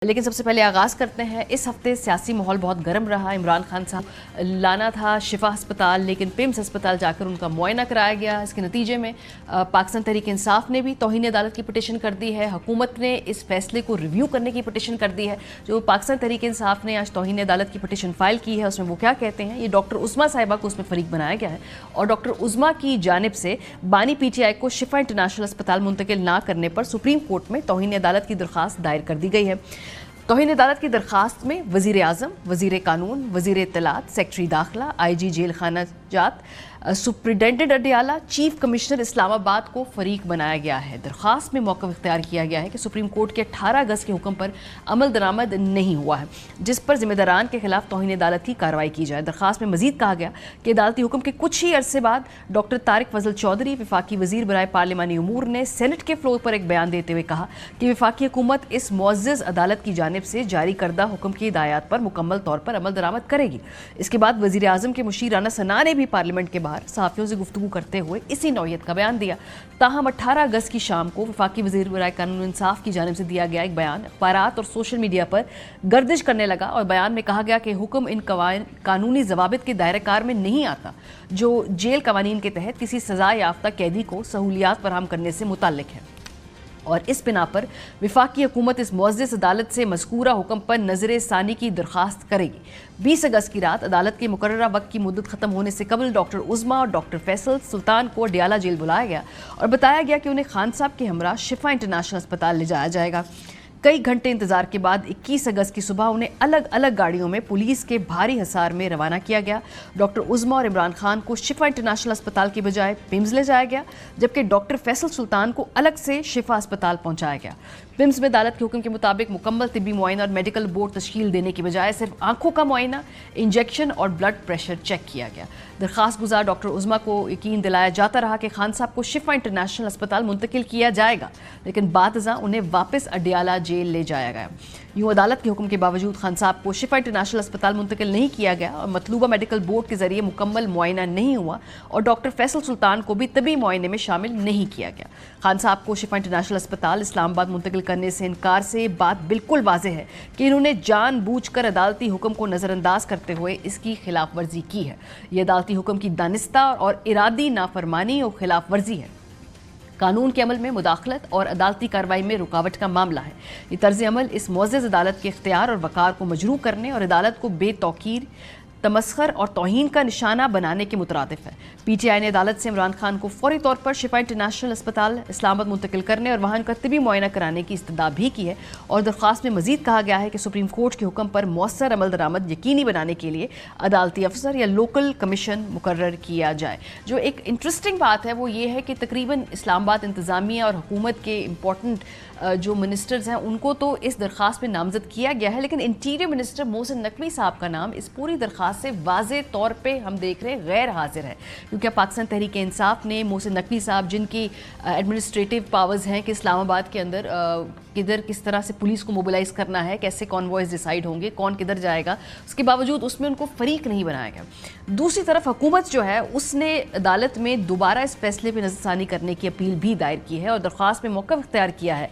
لیکن سب سے پہلے آغاز کرتے ہیں. اس ہفتے سیاسی ماحول بہت گرم رہا. عمران خان صاحب لانا تھا شفا ہسپتال، لیکن پیمز ہسپتال جا کر ان کا معائنہ کرایا گیا. اس کے نتیجے میں پاکستان تحریک انصاف نے بھی توہین عدالت کی پٹیشن کر دی ہے. حکومت نے اس فیصلے کو ریویو کرنے کی پٹیشن کر دی ہے. جو پاکستان تحریک انصاف نے آج توہین عدالت کی پٹیشن فائل کی ہے، اس میں وہ کیا کہتے ہیں؟ یہ ڈاکٹر عظمیٰ صاحبہ کو اس میں فریق بنایا گیا ہے اور ڈاکٹر عظمیٰ کی جانب سے بانی پی ٹی آئی کو شفا انٹرنیشنل اسپتال منتقل نہ کرنے پر سپریم کورٹ میں توہین عدالت کی درخواست دائر کر دی گئی ہے. توہین عدالت کی درخواست میں وزیر اعظم، وزیر قانون، وزیر اطلاعات، سیکرٹری داخلہ، آئی جی جیل خانہ جات، سپرنٹینڈنٹ اڈیالہ، چیف کمشنر اسلام آباد کو فریق بنایا گیا ہے. درخواست میں موقف اختیار کیا گیا ہے کہ سپریم کورٹ کے 18 اگست کے حکم پر عمل درآمد نہیں ہوا ہے، جس پر ذمہ داران کے خلاف توہین عدالت کی کارروائی کی جائے. درخواست میں مزید کہا گیا کہ عدالتی حکم کے کچھ ہی عرصے بعد ڈاکٹر طارق فضل چودھری، وفاقی وزیر برائے پارلیمانی امور، نے سینٹ کے فلور پر ایک بیان دیتے ہوئے کہا کہ وفاقی حکومت اس معزز عدالت کی جانب سے جاری کردہ حکم کی ہدایات پر مکمل طور پر عمل درآمد کرے گی. اس کے بعد وزیر اعظم کے مشیر رانا ثنا نے بھی پارلیمنٹ کے باہر صحافیوں سے گفتگو کرتے ہوئے اسی نوعیت کا بیان دیا. تاہم 18 اگست کی شام کو وفاقی وزیر برائے قانون انصاف کی جانب سے دیا گیا ایک بیان اخبارات اور سوشل میڈیا پر گردش کرنے لگا اور بیان میں کہا گیا کہ حکم ان قانونی ضوابط کے دائرہ کار میں نہیں آتا جو جیل قوانین کے تحت کسی سزا یافتہ قیدی کو سہولیات فراہم کرنے سے متعلق ہے، اور اس بنا پر وفاقی حکومت اس معزز عدالت سے مذکورہ حکم پر نظر ثانی کی درخواست کرے گی. 20 اگست کی رات عدالت کے مقررہ وقت کی مدت ختم ہونے سے قبل ڈاکٹر عظمیٰ اور ڈاکٹر فیصل سلطان کو اڈیالہ جیل بلایا گیا اور بتایا گیا کہ انہیں خان صاحب کے ہمراہ شفا انٹرنیشنل اسپتال لے جایا جائے گا. کئی گھنٹے انتظار کے بعد 21 اگست کی صبح انہیں الگ الگ گاڑیوں میں پولیس کے بھاری حصار میں روانہ کیا گیا. ڈاکٹر عظمیٰ اور عمران خان کو شفا انٹرنیشنل اسپتال کی بجائے پیمز لے جایا گیا، جبکہ ڈاکٹر فیصل سلطان کو الگ سے شفا اسپتال پہنچایا گیا. پیمز میں عدالت کے حکم کے مطابق مکمل طبی معائنہ اور میڈیکل بورڈ تشکیل دینے کی بجائے صرف آنکھوں کا معائنہ، انجیکشن اور بلڈ پریشر چیک کیا گیا. درخواست گزار ڈاکٹر عظمیٰ کو یقین دلایا جاتا رہا کہ خان صاحب کو شفا انٹرنیشنل اسپتال منتقل کیا جائے گا، لیکن بعد ازاں انہیں واپس اڈیالہ جیل لے جایا گیا. یوں عدالت کے حکم کے باوجود خان صاحب کو شفا انٹرنیشنل اسپتال منتقل نہیں کیا گیا اور مطلوبہ میڈیکل بورڈ کے ذریعے مکمل معائنہ نہیں ہوا اور ڈاکٹر فیصل سلطان کو بھی طبی معائنے میں شامل نہیں کیا گیا. خان صاحب کو شفا انٹرنیشنل اسپتال اسلام آباد منتقل کرنے سے انکار سے بات بالکل واضح ہے کہ انہوں نے جان بوجھ کر عدالتی حکم کو نظر انداز کرتے ہوئے اس کی خلاف ورزی کی ہے. یہ عدالتی حکم کی دانستہ اور ارادی نافرمانی اور خلاف ورزی ہے. قانون کے عمل میں مداخلت اور عدالتی کارروائی میں رکاوٹ کا معاملہ ہے. یہ طرز عمل اس معزز عدالت کے اختیار اور وقار کو مجروح کرنے اور عدالت کو بے توقیر، تمسخر اور توہین کا نشانہ بنانے کے مترادف ہے. پی ٹی آئی نے عدالت سے عمران خان کو فوری طور پر شفا انٹرنیشنل اسپتال اسلام آباد منتقل کرنے اور وہاں ان کا طبی معائنہ کرانے کی استدعا بھی کی ہے، اور درخواست میں مزید کہا گیا ہے کہ سپریم کورٹ کے حکم پر مؤثر عمل درآمد یقینی بنانے کے لیے عدالتی افسر یا لوکل کمیشن مقرر کیا جائے. جو ایک انٹرسٹنگ بات ہے وہ یہ ہے کہ تقریباً اسلام آباد انتظامیہ اور حکومت کے امپورٹنٹ جو منسٹرز ہیں ان کو تو اس درخواست میں نامزد کیا گیا ہے، لیکن انٹیریئر منسٹر محسن نقوی صاحب کا نام اس پوری درخواست سے واضح طور پہ ہم دیکھ رہے ہیں غیر حاضر ہے. کیونکہ پاکستان تحریک انصاف نے محسن نقوی صاحب، جن کی ایڈمنسٹریٹو پاورز ہیں کہ اسلام آباد کے اندر کدھر کس طرح سے پولیس کو موبلائز کرنا ہے، کیسے کانوائز ڈیسائیڈ ہوں گے، کون کدھر جائے گا، اس کے باوجود اس میں ان کو فریق نہیں بنایا گیا. دوسری طرف حکومت جو ہے اس نے عدالت میں دوبارہ اس فیصلے پہ نظر ثانی کرنے کی اپیل بھی دائر کی ہے اور درخواست میں موقف اختیار کیا ہے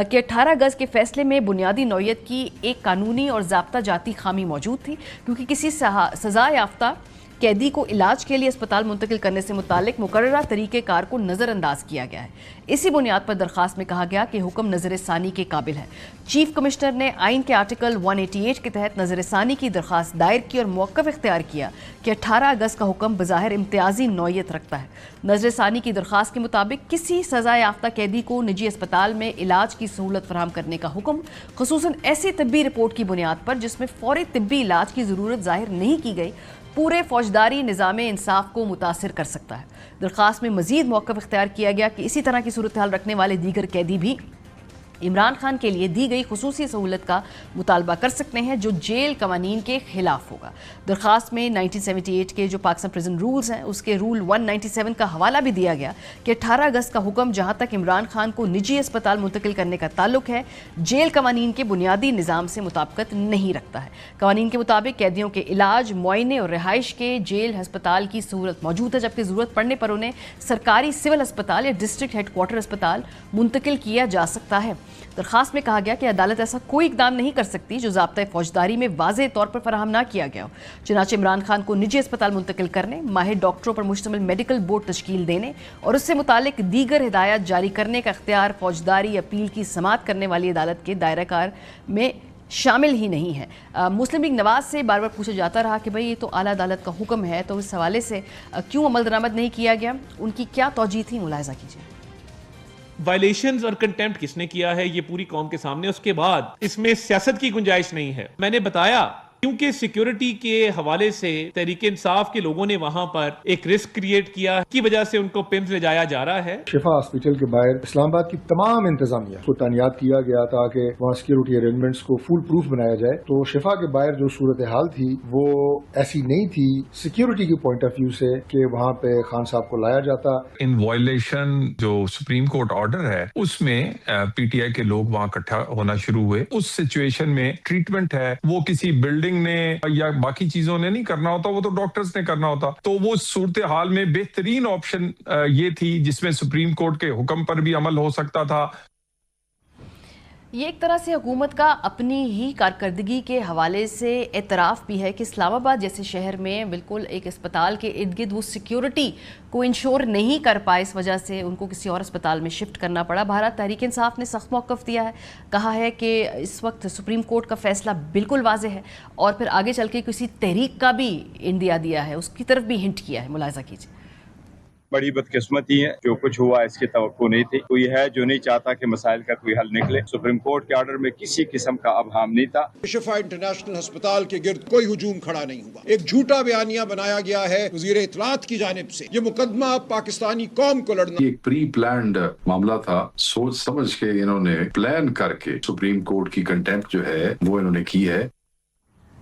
کہ 18 اگست کے فیصلے میں بنیادی نوعیت کی ایک قانونی اور ضابطہ جاتی خامی موجود تھی، کیونکہ کسی سزا یافتہ قیدی کو علاج کے لیے اسپتال منتقل کرنے سے متعلق مقررہ طریقہ کار کو نظر انداز کیا گیا ہے. اسی بنیاد پر درخواست میں کہا گیا کہ حکم نظر ثانی کے قابل ہے. چیف کمشنر نے آئین کے آرٹیکل 188 کے تحت نظر ثانی کی درخواست دائر کی اور موقف اختیار کیا کہ 18 اگست کا حکم بظاہر امتیازی نوعیت رکھتا ہے. نظر ثانی کی درخواست کے مطابق کسی سزا یافتہ قیدی کو نجی اسپتال میں علاج کی سہولت فراہم کرنے کا حکم، خصوصاً ایسی طبی رپورٹ کی بنیاد پر جس میں فوری طبی علاج کی ضرورت ظاہر نہیں کی گئی، پورے فوجداری نظام انصاف کو متاثر کر سکتا ہے. درخواست میں مزید موقف اختیار کیا گیا کہ اسی طرح کی صورتحال رکھنے والے دیگر قیدی بھی عمران خان کے لیے دی گئی خصوصی سہولت کا مطالبہ کر سکتے ہیں جو جیل قوانین کے خلاف ہوگا. درخواست میں 1978 کے جو پاکستان پریزن رولز ہیں اس کے رول 197 کا حوالہ بھی دیا گیا کہ 18 اگست کا حکم جہاں تک عمران خان کو نجی اسپتال منتقل کرنے کا تعلق ہے جیل قوانین کے بنیادی نظام سے مطابقت نہیں رکھتا ہے. قوانین کے مطابق قیدیوں کے علاج، معائنے اور رہائش کے جیل ہسپتال کی سہولت موجود ہے، جبکہ ضرورت پڑنے پر انہیں سرکاری سول ہسپتال یا ڈسٹرکٹ ہیڈ کوارٹر ہسپتال منتقل کیا جا سکتا ہے. درخواست میں کہا گیا کہ عدالت ایسا کوئی اقدام نہیں کر سکتی جو ضابطۂ فوجداری میں واضح طور پر فراہم نہ کیا گیا ہو. چنانچہ عمران خان کو نجی اسپتال منتقل کرنے، ماہر ڈاکٹروں پر مشتمل میڈیکل بورڈ تشکیل دینے اور اس سے متعلق دیگر ہدایات جاری کرنے کا اختیار فوجداری اپیل کی سماعت کرنے والی عدالت کے دائرہ کار میں شامل ہی نہیں ہے. مسلم لیگ نواز سے بار بار پوچھا جاتا رہا کہ بھئی یہ تو اعلیٰ عدالت کا حکم ہے، تو اس حوالے سے کیوں عمل درآمد نہیں کیا گیا؟ ان کی کیا توجیہ تھی، ملاحظہ کیجیے. وائلیشنز اور کنٹیمپٹ کس نے کیا ہے یہ پوری قوم کے سامنے. اس کے بعد اس میں سیاست کی گنجائش نہیں ہے. میں نے بتایا کیونکہ سیکیورٹی کے حوالے سے تحریک انصاف کے لوگوں نے وہاں پر ایک رسک کریٹ کیا کی وجہ سے ان کو پیمز لے جایا جا رہا ہے. شفا ہاسپٹل کے باہر اسلام آباد کی تمام انتظامیہ کو تعینات کیا گیا تاکہ وہاں سیکیورٹی ارینجمنٹس کو فول پروف بنایا جائے. تو شفا کے باہر جو صورتحال تھی وہ ایسی نہیں تھی سیکیورٹی کے پوائنٹ آف ویو سے کہ وہاں پہ خان صاحب کو لایا جاتا. ان وائلیشن جو سپریم کورٹ آرڈر ہے اس میں پی ٹی آئی کے لوگ وہاں اکٹھا ہونا شروع ہوئے. اس سچویشن میں ٹریٹمنٹ ہے وہ کسی بلڈنگ نے یا باقی چیزوں نے نہیں کرنا ہوتا، وہ تو ڈاکٹرز نے کرنا ہوتا. تو وہ صورتحال میں بہترین آپشن یہ تھی جس میں سپریم کورٹ کے حکم پر بھی عمل ہو سکتا تھا. یہ ایک طرح سے حکومت کا اپنی ہی کارکردگی کے حوالے سے اعتراف بھی ہے کہ اسلام آباد جیسے شہر میں بالکل ایک اسپتال کے ارد گرد وہ سیکیورٹی کو انشور نہیں کر پائے، اس وجہ سے ان کو کسی اور اسپتال میں شفٹ کرنا پڑا. بہرحال تحریک انصاف نے سخت موقف دیا ہے، کہا ہے کہ اس وقت سپریم کورٹ کا فیصلہ بالکل واضح ہے اور پھر آگے چل کے کسی تحریک کا بھی انڈیا دیا ہے، اس کی طرف بھی ہنٹ کیا ہے. ملاحظہ کیجیے. بڑی بدقسمتی ہے، جو کچھ ہوا اس کی توقع نہیں تھی. کوئی ہے جو نہیں چاہتا کہ مسائل کا کوئی حل نکلے. سپریم کورٹ کے آرڈر میں کسی قسم کا ابہام نہیں تھا. شفا انٹرنیشنل ہسپتال کے گرد کوئی ہجوم کھڑا نہیں ہوا. ایک جھوٹا بیانیہ بنایا گیا ہے وزیر اطلاعات کی جانب سے. یہ مقدمہ پاکستانی قوم کو لڑنا ایک پری پلانڈ معاملہ تھا. سوچ سمجھ کے انہوں نے پلان کر کے سپریم کورٹ کی کنٹیمپٹ جو ہے وہ انہوں نے کی ہے.